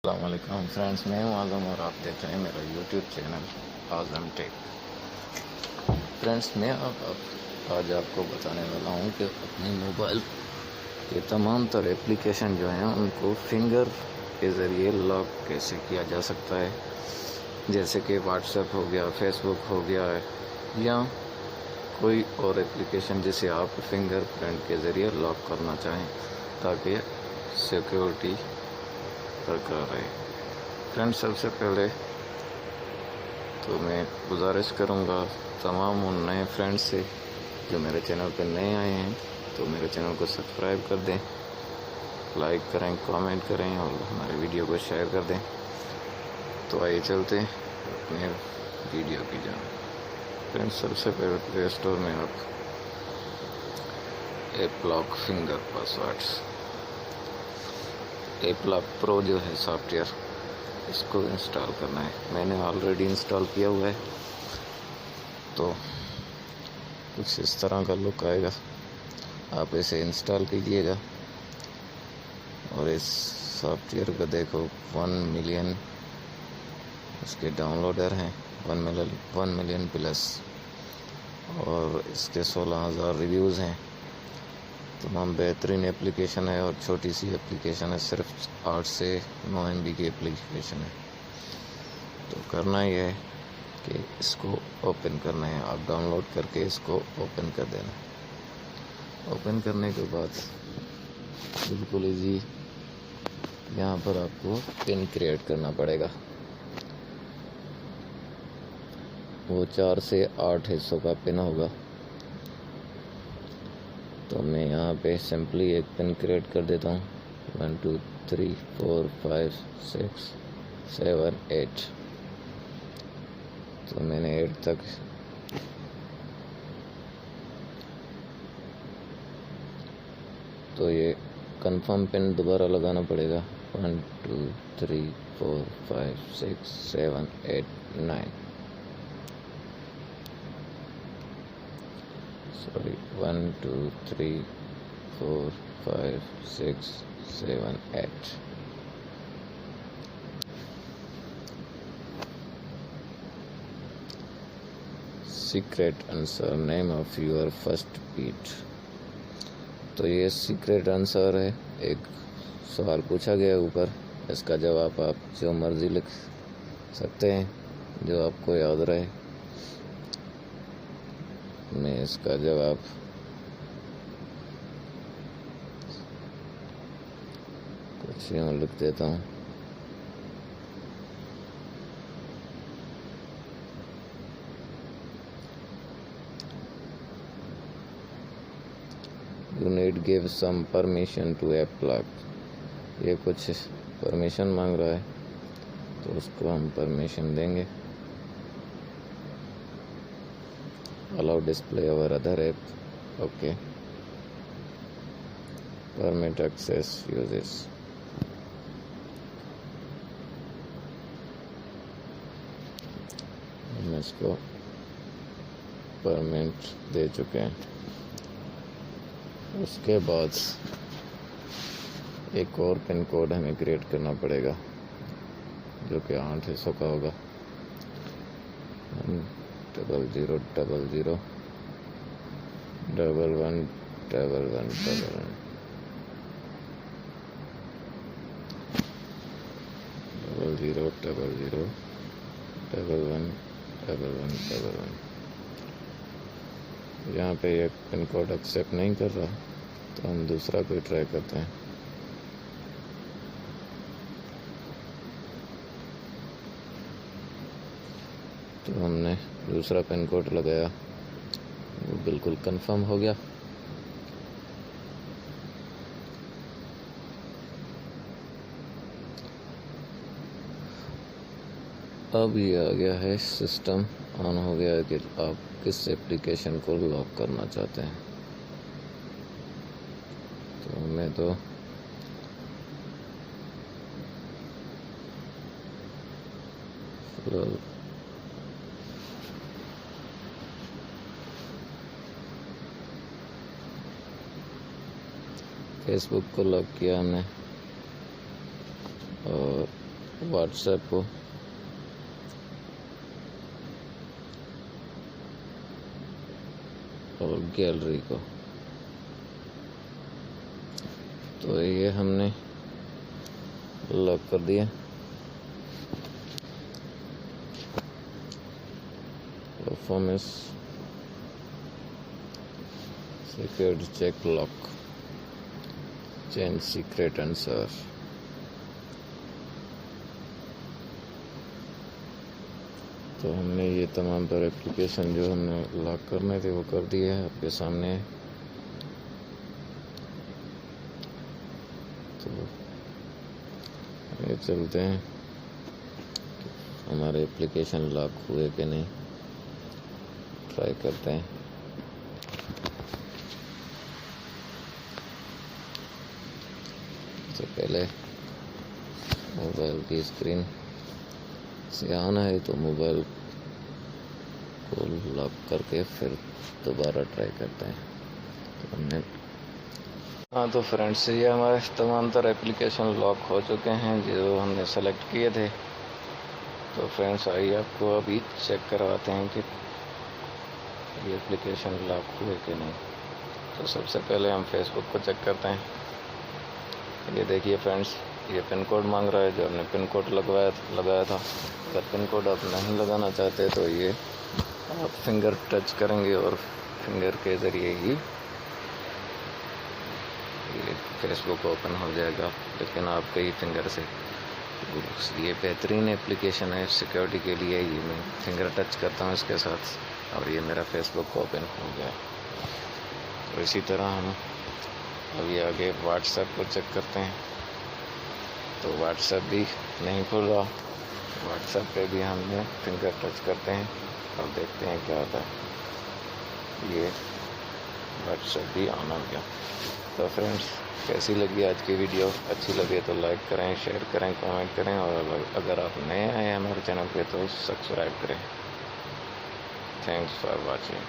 अस्सलामुअलैकुम फ्रेंड्स, मैं हूं आज़म और आप देख रहे हैं मेरा यूट्यूब चैनल आज़म टेक। फ्रेंड्स, मैं आज आपको बताने वाला हूं कि अपने मोबाइल के तमाम तरह एप्लीकेशन जो हैं उनको फिंगर के ज़रिए लॉक कैसे किया जा सकता है। जैसे कि व्हाट्सएप हो गया, फेसबुक हो गया या कोई और एप्लीकेशन जिसे आप फिंगरप्रिंट के ज़रिए लॉक करना चाहें ताकि सिक्योरिटी बरकरार रहे। फ्रेंड्स, सबसे पहले तो मैं गुजारिश करूंगा तमाम उन नए फ्रेंड्स से जो मेरे चैनल पर नए आए हैं तो मेरे चैनल को सब्सक्राइब कर दें, लाइक करें, कमेंट करें और हमारे वीडियो को शेयर कर दें। तो आइए चलते हैं अपने वीडियो की जान। फ्रेंड्स, सबसे पहले प्ले स्टोर में आप AppLock finger passwords AppLock pro जो है सॉफ्टवेयर, इसको इंस्टॉल करना है। मैंने ऑलरेडी इंस्टॉल किया हुआ है। तो कुछ इस तरह का लुक आएगा। आप इसे इंस्टॉल कीजिएगा और इस सॉफ्टवेयर को देखो 1 मिलियन इसके डाउनलोडर हैं, 1 मिलियन प्लस, और इसके 16,000 रिव्यूज़ हैं। तमाम बेहतरीन एप्लीकेशन है और छोटी सी एप्लीकेशन है, सिर्फ 8 से 9 MB की एप्लीकेशन है। तो करना ही है कि इसको ओपन करना है। आप डाउनलोड करके इसको ओपन कर देना। ओपन करने के बाद बिल्कुल इजी यहाँ पर आपको पिन क्रिएट करना पड़ेगा। वो 4 से 8 हिस्सों का पिन होगा। तो मैं यहाँ पे सिंपली एक पिन क्रिएट कर देता हूँ। 1 2 3 4 5 6 7 8। तो मैंने 8 तक तो ये कंफर्म पिन दोबारा लगाना पड़ेगा। 1 2 3 4 5 6 7 8 9 sorry 1 2 3 4 5 6 7 8। Secret answer name of your first beat. तो ये सीक्रेट आंसर है। एक सवाल पूछा गया ऊपर, इसका जवाब आप जो मर्ज़ी लिख सकते हैं, जो आपको याद रहे। मैं इसका जवाब कुछ यूँ लिख देता हूँ। You need give some permission to AppLock। ये कुछ परमिशन मांग रहा है तो उसको हम परमिशन देंगे। Allow display over other app, okay। Permit access uses। हम इसको परमिट दे चुके हैं। उसके बाद एक और पिन कोड हमें क्रिएट करना पड़ेगा जो कि 8 हिस्सों का होगा। 0000 11 11 11 0000 11 11 11। यहाँ पे एक पिन कोड एक्सेप्ट नहीं कर रहा तो हम दूसरा कोई ट्राई करते हैं। तो हमने दूसरा पिन कोड लगाया, वो बिल्कुल कंफर्म हो गया। अब ये आ गया है, सिस्टम ऑन हो गया है कि आप किस एप्लीकेशन को लॉक करना चाहते हैं। तो मैं तो फेसबुक को लॉक किया हमने और व्हाट्सएप को और गैलरी को। तो ये हमने लॉक कर दिया। Performance security check lock change secret answer. तो हमने ये तमाम तरह एप्लीकेशन जो हमने लॉक करने थे वो कर दिए हैं आपके सामने। तो ये चलते हैं हमारे एप्लीकेशन लॉक हुए कि नहीं, ट्राई करते हैं। तो पहले मोबाइल की स्क्रीन से आना है तो मोबाइल को लॉक करके फिर दोबारा ट्राई करते हैं। तो हमने तो फ्रेंड्स ये हमारे तमाम तरह एप्लीकेशन लॉक हो चुके हैं जो हमने सेलेक्ट किए थे। तो फ्रेंड्स आइए आपको अभी चेक करवाते हैं कि ये एप्लीकेशन लॉक हुए कि नहीं। तो सबसे पहले हम फेसबुक को चेक करते हैं। ये देखिए फ्रेंड्स, ये पिन कोड मांग रहा है जो हमने पिन कोड लगाया था। अगर पिन कोड आप नहीं लगाना चाहते तो ये आप फिंगर टच करेंगे और फिंगर के ज़रिए ही ये फेसबुक ओपन हो जाएगा, लेकिन आपके ही फिंगर से। ये बेहतरीन एप्लीकेशन है सिक्योरिटी के लिए। ये मैं फिंगर टच करता हूँ इसके साथ और ये मेरा फेसबुक ओपन हो गया। तो इसी तरह हम अभी आगे व्हाट्सएप को चेक करते हैं। तो व्हाट्सएप भी नहीं खुल रहा। व्हाट्सएप पे भी हम फिंगर टच करते हैं और देखते हैं क्या होता है। ये व्हाट्सएप भी ऑन हो गया। तो फ्रेंड्स कैसी लगी आज की वीडियो? अच्छी लगे तो लाइक करें, शेयर करें, कमेंट करें और अगर आप नए आए हैं हमारे चैनल पे तो सब्सक्राइब करें। Thanks for watching.